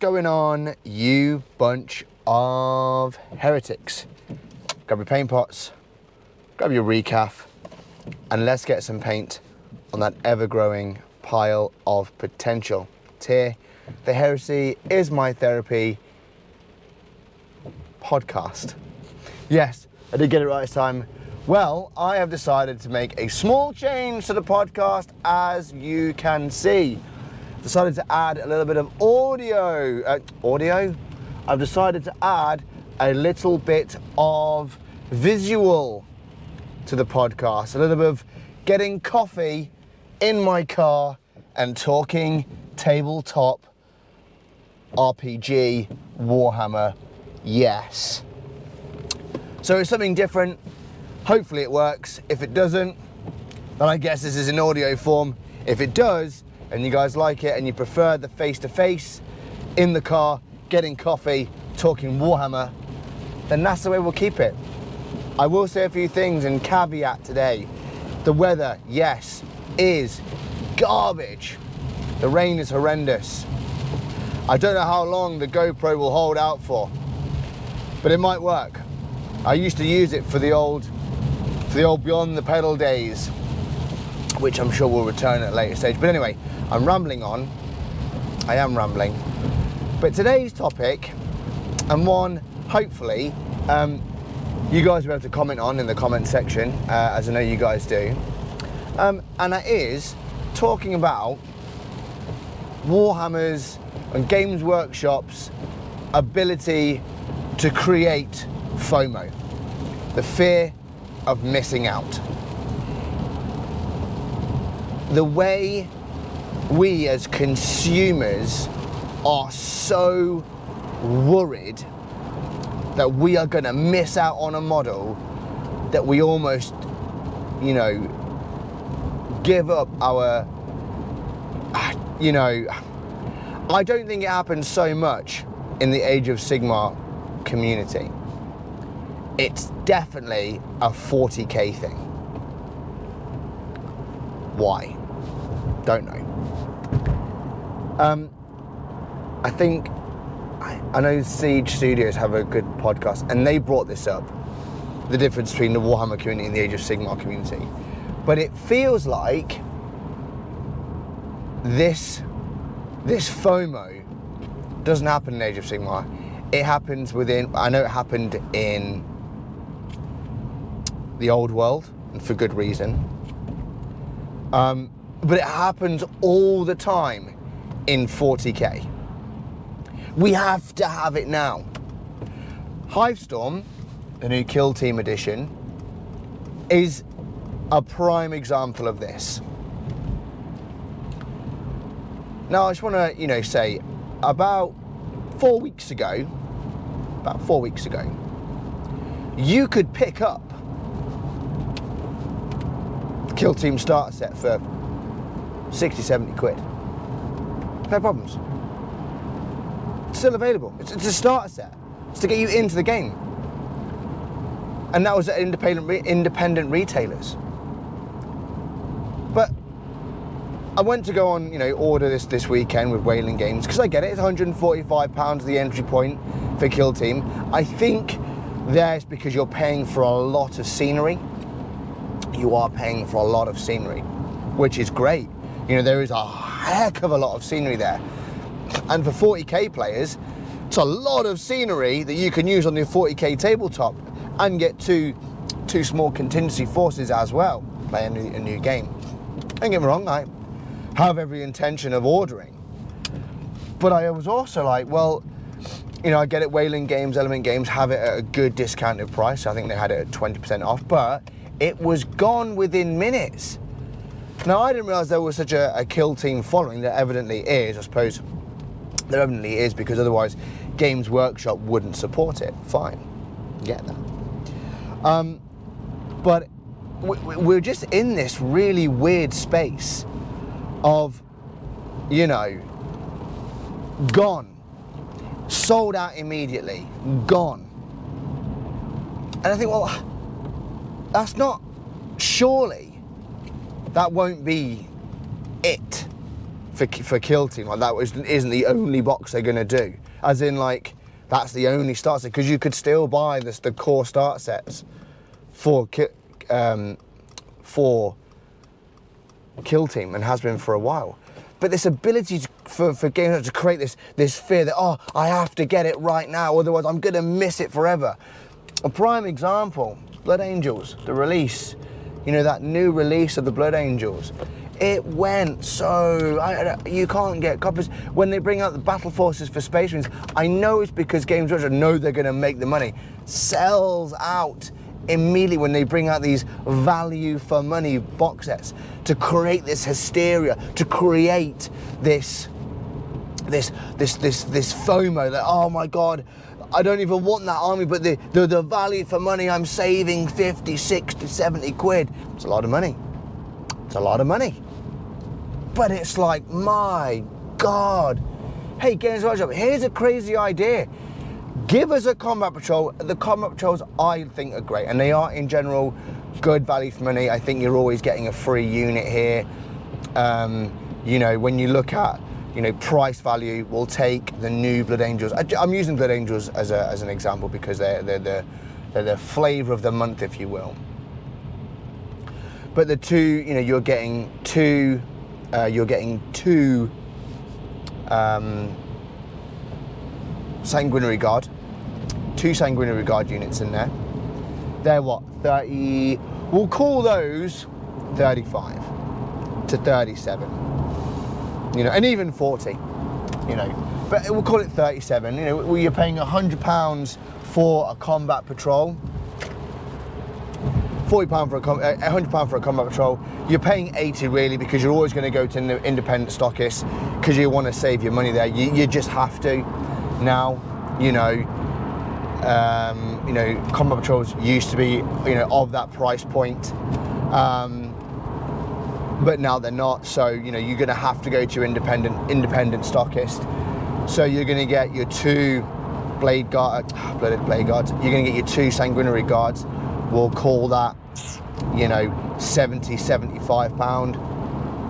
going on, you bunch of heretics? Grab your paint pots, grab your recaf, and let's get some paint on that ever-growing pile of potential. It's here. The Heresy is my therapy podcast. Yes, I did get it right this time. Well, I have decided to make a small change to the podcast, as you can see. Decided to add a little bit of audio. I've decided to add a little bit of visual to the podcast. A little bit of getting coffee in my car and talking tabletop RPG Warhammer. Yes. So it's something different. Hopefully it works. If it doesn't, then I guess this is in audio form. If it does, and you guys like it and you prefer the face-to-face in the car, getting coffee, talking Warhammer, then that's the way we'll keep it. I will say a few things and caveat today. The weather, yes, is garbage. The rain is horrendous. I don't know how long the GoPro will hold out for, but it might work. I used to use it for the old Beyond the Pedal days, which I'm sure will return at a later stage. But anyway, I'm rambling on. I am rambling. But today's topic, and one hopefully you guys will be able to comment on in the comment section, as I know you guys do, and that is talking about Warhammer's and Games Workshop's ability to create FOMO, the fear of missing out. The way we as consumers are so worried that we are going to miss out on a model that we almost, give up our, I don't think it happens so much in the Age of Sigmar community. It's definitely a 40k thing. Why? Don't know. I know Siege Studios have a good podcast, and they brought this up, the difference between the Warhammer community and the Age of Sigmar community. But it feels like this FOMO doesn't happen in Age of Sigmar. It happens I know it happened in the old world, and for good reason. But it happens all the time in 40k. We have to have it now. Hivestorm, the new Kill Team edition, is a prime example of this. Now I just want to, say, about 4 weeks ago, you could pick up the Kill Team starter set for 60, 70 quid. No problems. It's still available. It's a starter set. It's to get you into the game. And that was at independent retailers. But I went to go on, order this weekend with Whaling Games, because I get it, it's £145 the entry point for Kill Team. I think that's because you're paying for a lot of scenery. You are paying for a lot of scenery, which is great. There is a heck of a lot of scenery there. And for 40k players, it's a lot of scenery that you can use on your 40k tabletop and get two small contingency forces as well, play a new game. Don't get me wrong, I have every intention of ordering. But I was also like, well, I get it, Whaling Games, Element Games have it at a good discounted price. I think they had it at 20% off, but it was gone within minutes. Now, I didn't realise there was such a Kill Team following. There evidently is. I suppose there evidently is, because otherwise Games Workshop wouldn't support it. Fine, get that. But we're just in this really weird space of, gone, sold out immediately, gone. And I think, well, that's not, surely that won't be it. for Kill Team. Like that isn't the only box they're gonna do. As in, like, that's the only start set, because you could still buy the core start sets for Kill Team, and has been for a while. But this ability for games to create this fear that, oh, I have to get it right now, otherwise I'm gonna miss it forever. A prime example, Blood Angels, the release. You know, that new release of the Blood Angels. It went so, you can't get copies. When they bring out the Battle Forces for Space Marines, I know it's because Games Workshop know they're gonna make the money. Sells out immediately when they bring out these value for money box sets to create this hysteria, to create this FOMO that, oh my God, I don't even want that army, but the value for money, I'm saving 50, 60, 70 quid. It's a lot of money. It's a lot of money. But it's like, my God. Hey, Games Workshop, here's a crazy idea. Give us a combat patrol. The combat patrols, I think, are great, and they are in general good value for money. I think you're always getting a free unit here. You know, when you look at, you know, price value, we'll take the new Blood Angels. I'm using Blood Angels as an example because they're the flavour of the month, if you will. But the two, you know, you're getting two Sanguinary Guard, 2 Sanguinary Guard units in there. They're what, 30, we'll call those 35 to 37, you know, and even 40, you know, but we'll call it 37. You know, you're paying £100 for a combat patrol, £40 for £100 for a combat patrol. You're paying 80 really, because you're always going to go to independent stockists because you want to save your money there. You just have to. Now, you know, combat patrols used to be, you know, of that price point, but now they're not. So, you know, you're going to have to go to your independent stockist. So you're going to get your 2 blooded blade guards. You're going to get your 2 sanguinary guards. We'll call that, you know, 70, 75 pound.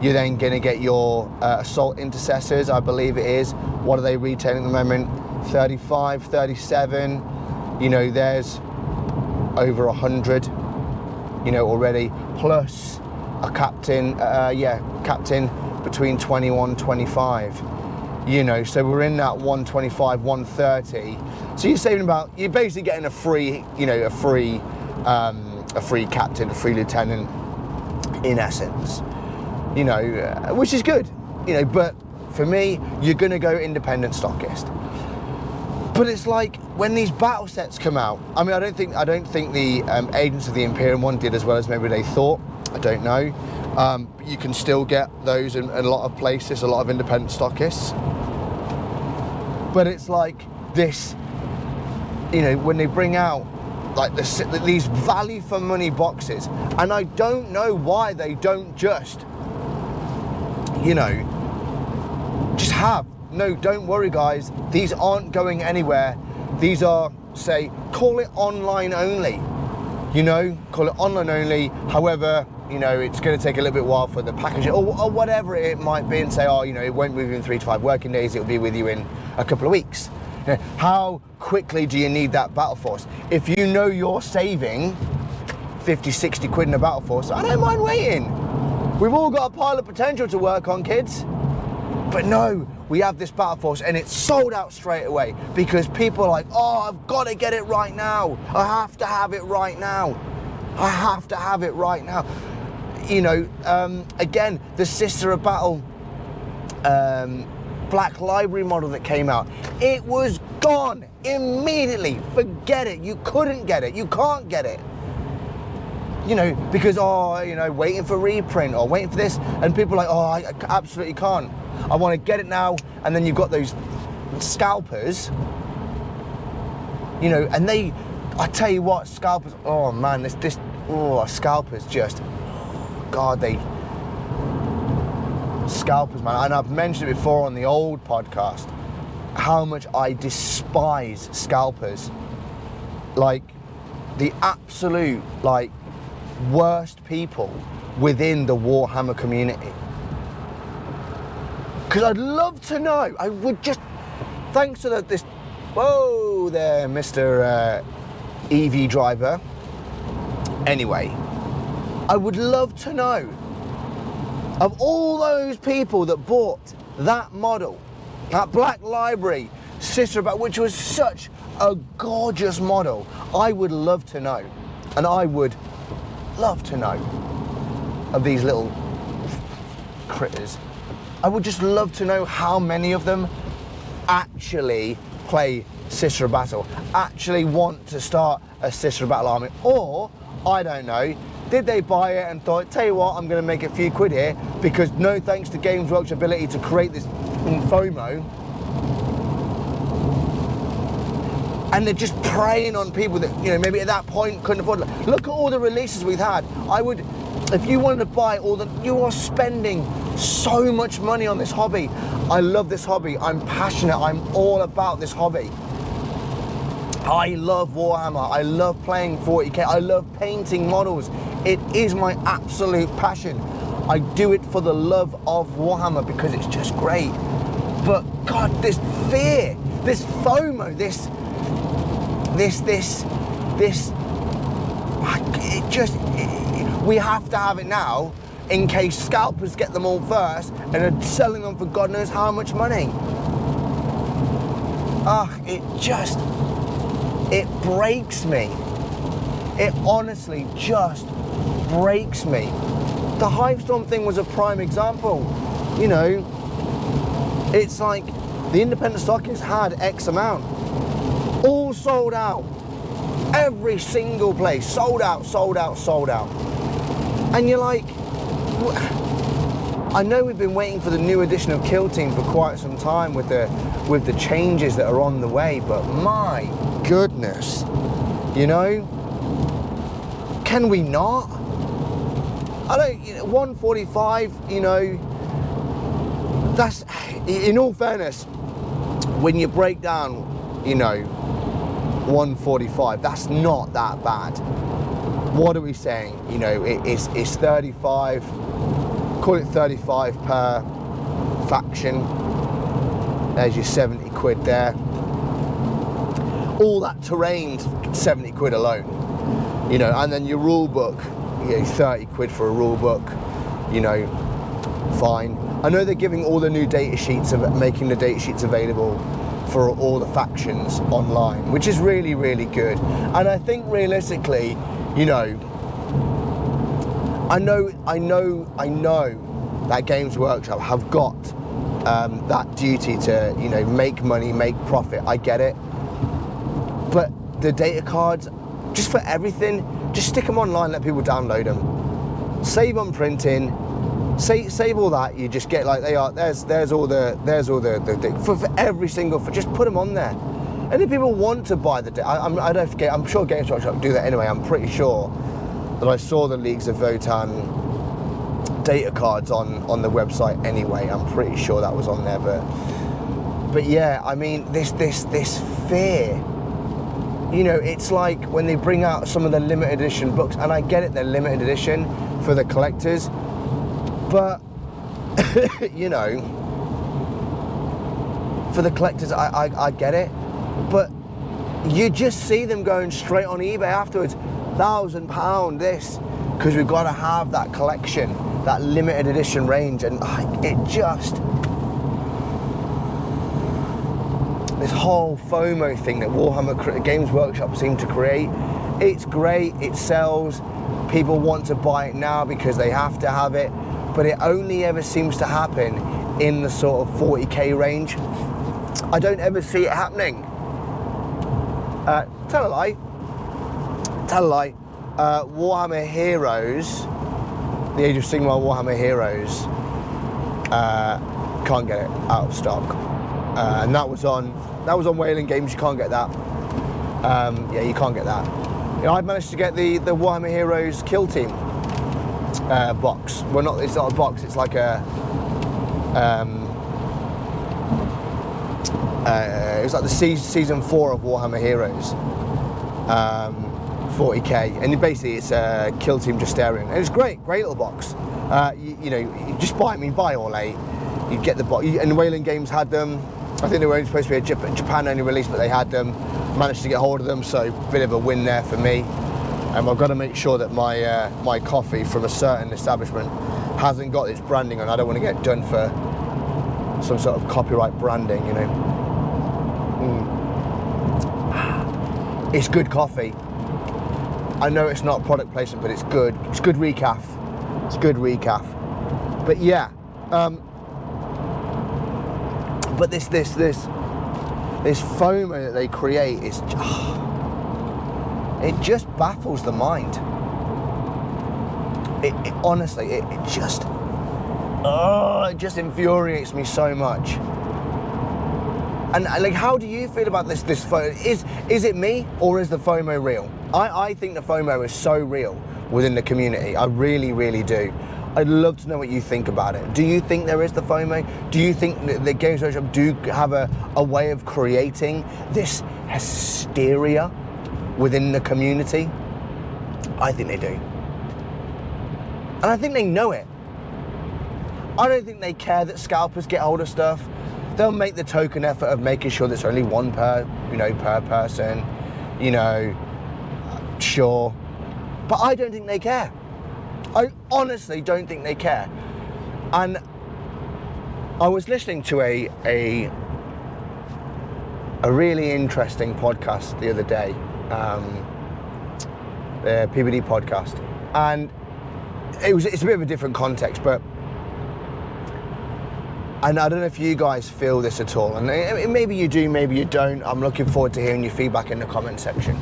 You're then going to get your assault intercessors, I believe it is. What are they retailing at the moment? 35, 37. You know, there's over 100, you know, already. Plus a captain, captain between 21, 25. You know, so we're in that 125, 130. So you're saving you're basically getting a free, you know, a free captain, a free lieutenant, in essence. You know, which is good, you know, but for me, you're gonna go independent stockist. But it's like, when these battle sets come out, I mean, I don't think the Agents of the Imperium one did as well as maybe they thought, I don't know. But you can still get those in a lot of places, a lot of independent stockists. But it's like this, you know, when they bring out like these value for money boxes, and I don't know why they don't just, you know, just have, no, don't worry guys, these aren't going anywhere. These are, say, call it online only, you know, call it online only. However, you know, it's going to take a little bit while for the packaging or whatever it might be, and say, oh, you know, it won't move in 3 to 5 working days, it'll be with you in a couple of weeks. You know, how quickly do you need that battle force? If you know you're saving 50, 60 quid in a battle force, I don't mind waiting. We've all got a pile of potential to work on, kids. But no, we have this battle force and it's sold out straight away because people are like, oh, I've got to get it right now. I have to have it right now. I have to have it right now. You know, again, the Sister of Battle Black Library model that came out, it was gone immediately. Forget it. You couldn't get it. You can't get it. You know, because, oh, you know, waiting for reprint or waiting for this, and people are like, oh, I absolutely can't. I want to get it now. And then you've got those scalpers, you know, and I tell you what, scalpers, oh man, scalpers just, God, scalpers, man. And I've mentioned it before on the old podcast, how much I despise scalpers. Like, the absolute, like, worst people within the Warhammer community. Because I'd love to know. I would just, thanks to this, whoa there, Mr. EV driver. Anyway, I would love to know, of all those people that bought that model, that Black Library Sister Battle, which was such a gorgeous model, I would love to know, and I would love to know, of these little critters, I would just love to know how many of them actually play Sister Battle, actually want to start a Sister Battle army, or, I don't know, did they buy it and thought, tell you what, I'm going to make a few quid here, because no thanks to Games Workshop's ability to create this FOMO, and they're just preying on people that, you know, maybe at that point couldn't afford it. Look at all the releases we've had. I would, if you wanted to buy all the, you are spending so much money on this hobby. I love this hobby. I'm passionate. I'm all about this hobby. I love Warhammer. I love playing 40k. I love painting models. It is my absolute passion. I do it for the love of Warhammer because it's just great. But God, this fear, this FOMO, this, we have to have it now in case scalpers get them all first and are selling them for God knows how much money. It breaks me. It honestly just breaks me. The Hivestorm thing was a prime example. You know, it's like the independent stockists had X amount, all sold out. Every single place, sold out, sold out, sold out. And you're like, I know we've been waiting for the new edition of Kill Team for quite some time with the changes that are on the way, but my goodness, you know, can we not? I don't, you know, 145, you know, that's, in all fairness, when you break down, you know, 145, that's not that bad. What are we saying? You know, it's 35, call it 35 per faction. There's your 70 quid there. All that terrain's 70 quid alone. You know, and then your rule book, you know, 30 quid for a rule book, you know, fine. I know they're giving all the new data sheets, making the data sheets available for all the factions online, which is really, really good. And I think realistically, you know, I know that Games Workshop have got that duty to, you know, make money, make profit. I get it. But the data cards, just for everything, just stick them online, let people download them. Save on printing, save all that. You just get like they are. There's all the for every single. Just put them on there. And if people want to buy the, I don't forget. I'm sure Games Workshop do that anyway. I'm pretty sure that I saw the Leagues of Votan data cards on the website anyway. I'm pretty sure that was on there. But yeah, I mean this fear. You know, it's like when they bring out some of the limited edition books, and I get it, they're limited edition for the collectors, but you know, for the collectors, I get it, but you just see them going straight on eBay afterwards, £1,000 this, because we've got to have that collection, that limited edition range, and it just, this whole FOMO thing that Warhammer Games Workshop seem to create, it's great, it sells, people want to buy it now because they have to have it, but it only ever seems to happen in the sort of 40k range. I don't ever see it happening. Tell a lie. Warhammer Heroes, the Age of Sigmar Warhammer Heroes, can't get it out of stock. And that was on Whaling Games. You can't get that. Yeah, you can't get that. You know, I've managed to get the Warhammer Heroes Kill Team box. Well, not, it's not a box. It's like a it's like the season 4 of Warhammer Heroes, 40k, and basically it's a Kill Team Justarian, and it's great little box. You know, you just buy. I mean, buy all 8. you'd get the box, and Wayland Games had them. I think they were only supposed to be a Japan-only release, but they had them. Managed to get hold of them, so bit of a win there for me. And I've got to make sure that my coffee from a certain establishment hasn't got its branding on. I don't want to get done for some sort of copyright branding, you know. It's good coffee. I know it's not product placement, but it's good. It's good recaf. It's good recaf. But yeah, but this FOMO that they create is, it just baffles the mind. It honestly, it just infuriates me so much. And like, how do you feel about this FOMO? Is it me, or is the FOMO real? I think the FOMO is so real within the community. I really, really do. I'd love to know what you think about it. Do you think there is the FOMO? Do you think that the Games Workshop do have a way of creating this hysteria within the community? I think they do. And I think they know it. I don't think they care that scalpers get hold of stuff. They'll make the token effort of making sure there's only one per person, you know, sure. But I don't think they care. I honestly don't think they care. And I was listening to a really interesting podcast the other day, the PBD podcast, and it's a bit of a different context, but and I don't know if you guys feel this at all, and maybe you do, maybe you don't. I'm looking forward to hearing your feedback in the comment section.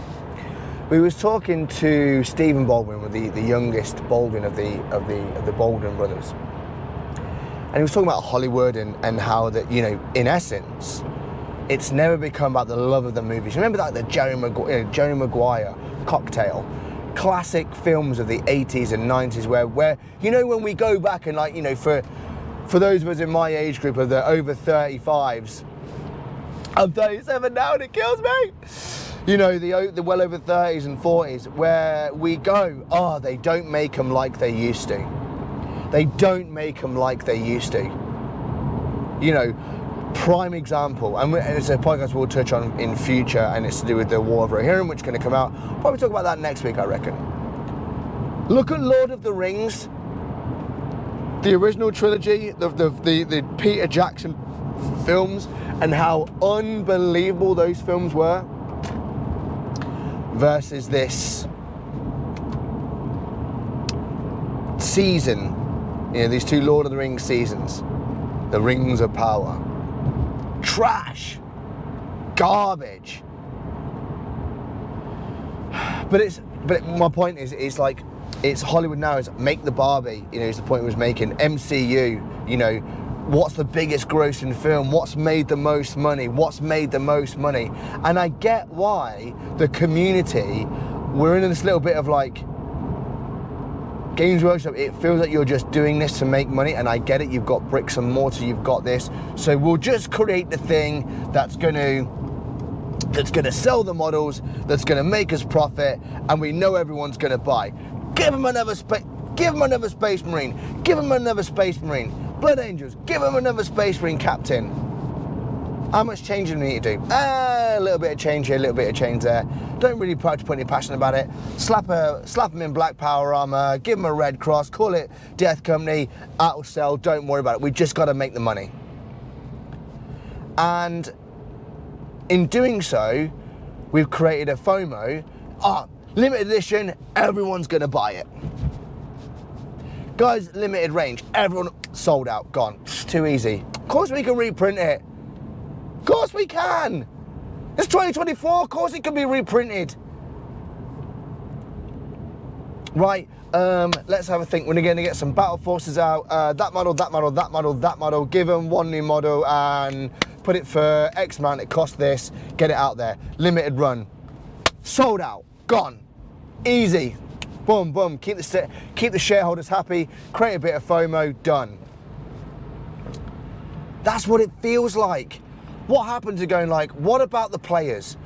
We was talking to Stephen Baldwin, with the youngest Baldwin of the Baldwin brothers, and he was talking about Hollywood and how that, you know, in essence, it's never become about the love of the movies. Remember that the Jerry Maguire Cocktail, classic films of the 80s and 90s, where you know, when we go back and, like, you know, for those of us in my age group of the over 35s, I'm 37 now and it kills me. You know, the well over 30s and 40s, where we go, they don't make them like they used to. They don't make them like they used to. You know, prime example, and it's a podcast we'll touch on in future, and it's to do with the War of Rohirrim, which is going to come out. Probably talk about that next week, I reckon. Look at Lord of the Rings, the original trilogy, the Peter Jackson films, and how unbelievable those films were, versus this season, you know, these two Lord of the Rings seasons, the Rings of Power. Trash, garbage. But my point is like, it's Hollywood now is make the Barbie, you know, is the point it was making. MCU, you know, what's the biggest grossing film? What's made the most money? What's made the most money? And I get why the community, we're in this little bit of like, Games Workshop, it feels like you're just doing this to make money, and I get it, you've got bricks and mortar, you've got this, so we'll just create the thing that's gonna sell the models, that's gonna make us profit, and we know everyone's gonna buy. Give them another Space Marine, give them another Space Marine. Blood Angels, give them another Space Marine captain. How much change do we need to do? A little bit of change here, a little bit of change there. Don't really put any passion about it. Slap them in black power armor, give them a red cross, call it Death Company, that'll sell, don't worry about it. We just got to make the money. And in doing so, we've created a FOMO. Limited edition, everyone's going to buy it. Guys, limited range, everyone sold out, gone. It's too easy. Of course we can reprint it. Of course we can. It's 2024, of course it can be reprinted. Right, let's have a think. We're going to get some battle forces out. That model, that model, that model, that model. Give them one new model and put it for X amount. It costs this. Get it out there. Limited run. Sold out. Gone. Easy. Boom, boom. Keep the shareholders happy. Create a bit of FOMO. Done. That's what it feels like. What happened to going like, what about the players?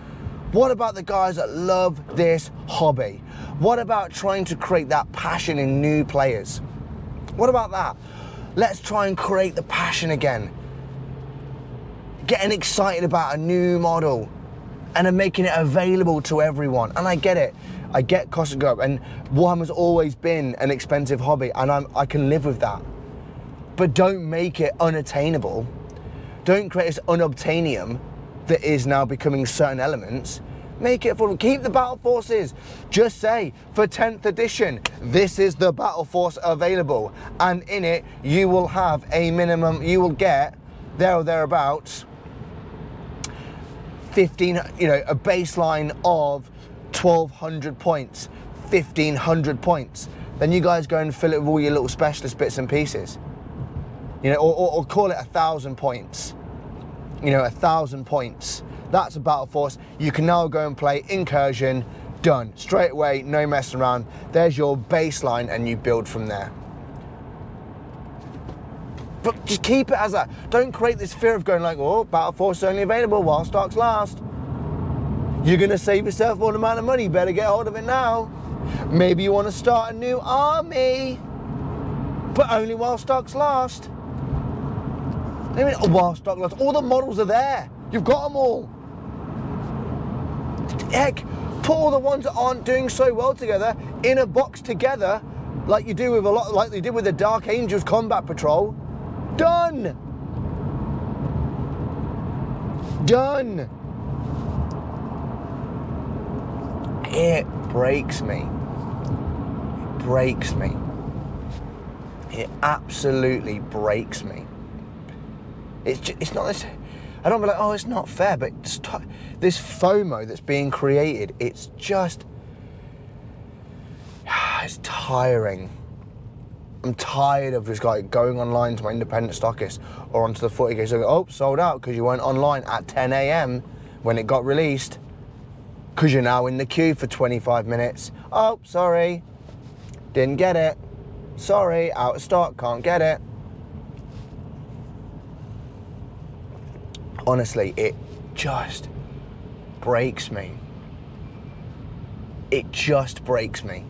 What about the guys that love this hobby? What about trying to create that passion in new players? What about that? Let's try and create the passion again. Getting excited about a new model and then making it available to everyone. And I get it. I get costs go up, and Warhammer's always been an expensive hobby, and I can live with that. But don't make it unattainable. Don't create this unobtainium that is now becoming certain elements. Make it affordable. Keep the battle forces. Just say, for 10th edition, this is the battle force available. And in it, you will have a minimum, you will get, there or thereabouts, 15, a baseline of 1,200 points, 1,500 points. Then you guys go and fill it with all your little specialist bits and pieces. Or call it 1,000 points. 1,000 points. That's a battle force. You can now go and play Incursion, done. Straight away, no messing around. There's your baseline and you build from there. But just keep it as that. Don't create this fear of going like, oh, battle force is only available while stocks last. You're gonna save yourself all the amount of money, better get hold of it now. Maybe you wanna start a new army, but only while stocks last. While stock lasts, all the models are there. You've got them all. Heck, put all the ones that aren't doing so well together in a box together, like you do with like you did with the Dark Angels Combat Patrol. Done. Done. It breaks me. It breaks me. It absolutely breaks me. It's not this. I don't be like, oh, it's not fair, but this FOMO that's being created, it's tiring. I'm tired of just like going online to my independent stockist or onto the 40k, so oh, sold out because you weren't online at 10 a.m. when it got released, because you're now in the queue for 25 minutes. Oh, sorry, didn't get it. Sorry, out of stock, can't get it. Honestly, it just breaks me. It just breaks me.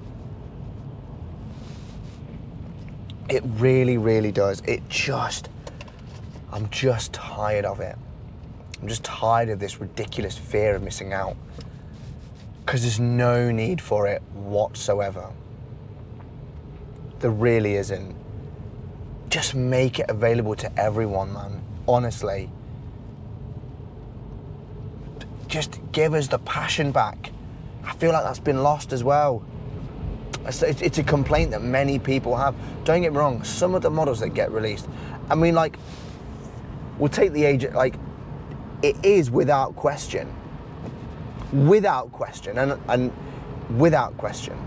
It really, really does. I'm just tired of it. I'm just tired of this ridiculous fear of missing out. Because there's no need for it whatsoever. There really isn't. Just make it available to everyone, man. Honestly. Just give us the passion back. I feel like that's been lost as well. It's a complaint that many people have. Don't get me wrong, some of the models that get released, I mean, like, we'll take the age, like, it is without question, and without question,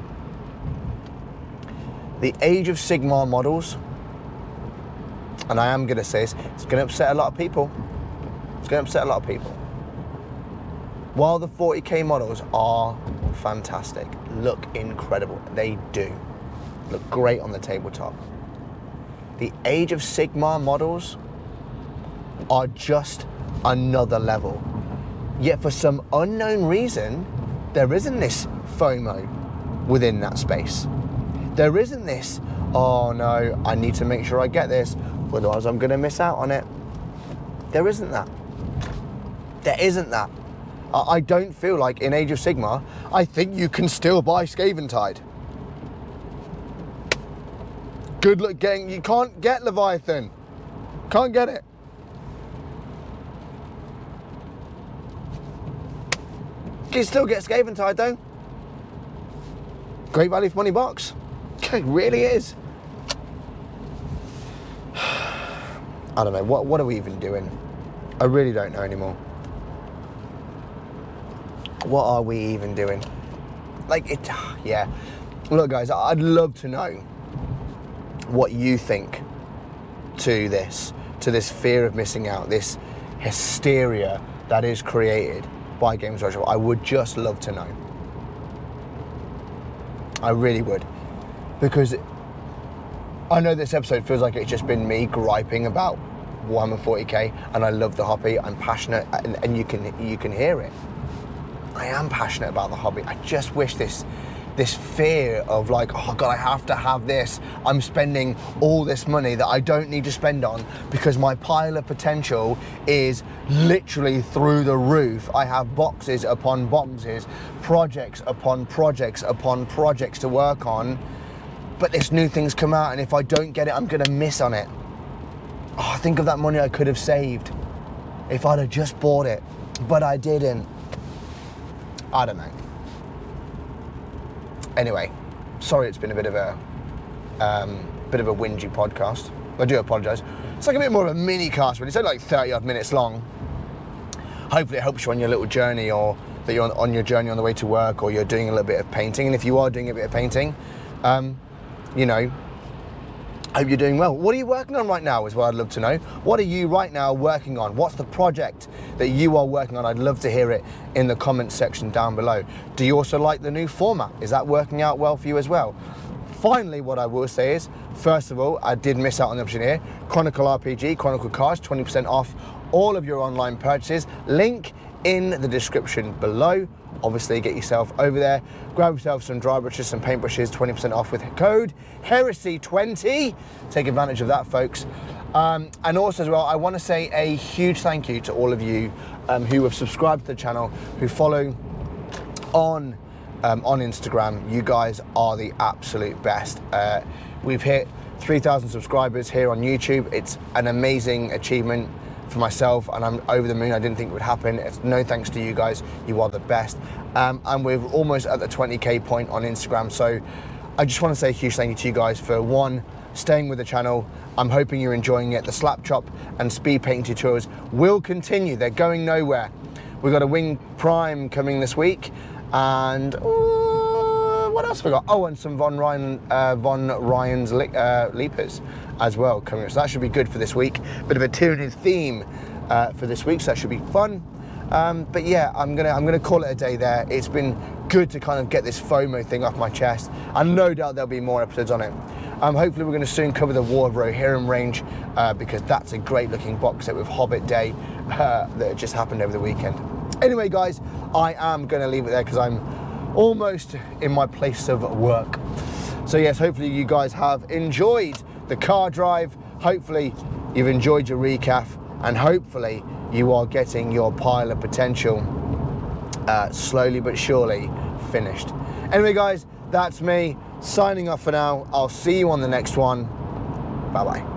the Age of Sigmar models, and I am going to say this, it's going to upset a lot of people. It's going to upset a lot of people. While the 40k models are fantastic, look incredible, they do. Look great on the tabletop. The Age of Sigmar models are just another level. Yet for some unknown reason, there isn't this FOMO within that space. There isn't this, oh no, I need to make sure I get this, otherwise I'm gonna miss out on it. There isn't that. There isn't that. I don't feel like in Age of Sigmar, I think you can still buy Scaventide. Good luck getting, you can't get Leviathan. Can't get it. You can still get Scaventide though. Great value for money box. It really is. I don't know, what are we even doing? I really don't know anymore. What are we even doing? Like, yeah. Look, guys, I'd love to know what you think to this fear of missing out, this hysteria that is created by Games Workshop. I would just love to know. I really would. Because I know this episode feels like it's just been me griping about Warhammer 40k, and I love the hobby. I'm passionate, and you can hear it. I am passionate about the hobby. I just wish this this fear of like, oh God, I have to have this. I'm spending all this money that I don't need to spend on because my pile of potential is literally through the roof. I have boxes upon boxes, projects upon projects upon projects to work on, but this new thing's come out, and if I don't get it, I'm gonna miss on it. Oh, think of that money I could have saved if I'd have just bought it, but I didn't. I don't know. Anyway, sorry it's been a bit of a whingy podcast. I do apologise. It's like a bit more of a mini cast, but it's only like 30 odd minutes long. Hopefully it helps you on your little journey, or that you're on your journey on the way to work, or you're doing a little bit of painting. And if you are doing a bit of painting, you know, I hope you're doing well. What are you working on right now is what I'd love to know. What are you right now working on? What's the project that you are working on? I'd love to hear it in the comments section down below. Do you also like the new format? Is that working out well for you as well? Finally, what I will say is, first of all, I did miss out on the option here. Chronicle RPG, Chronicle Cards, 20% off all of your online purchases. Link in the description below. Obviously, get yourself over there, grab yourself some dry brushes, some paintbrushes, 20% off with code Heresy20. Take advantage of that, folks. And also as well, I want to say a huge thank you to all of you who have subscribed to the channel, who follow on Instagram. You guys are the absolute best. We've hit 3,000 subscribers here on YouTube. It's an amazing achievement for myself, and I'm over the moon. I didn't think it would happen. It's no thanks to you guys. You are the best. And we're almost at the 20k point on Instagram. So I just want to say a huge thank you to you guys for, one, staying with the channel. I'm hoping you're enjoying it. The slap chop and speed painting tutorials will continue. They're going nowhere. We've got a Wing Prime coming this week, and what else have we got? Oh, and some Von Ryan's Leapers as well coming up. So that should be good for this week. Bit of a tune theme for this week, so that should be fun. But yeah, I'm gonna call it a day there. It's been good to kind of get this FOMO thing off my chest, and no doubt there'll be more episodes on it. Hopefully we're going to soon cover the War of Rohirrim range, because that's a great looking box set with Hobbit Day that just happened over the weekend. Anyway guys, I am going to leave it there because I'm almost in my place of work. So yes, hopefully you guys have enjoyed the car drive. Hopefully you've enjoyed your recap, and hopefully you are getting your pile of potential slowly but surely finished. Anyway guys, that's me signing off for now. I'll see you on the next one. Bye bye.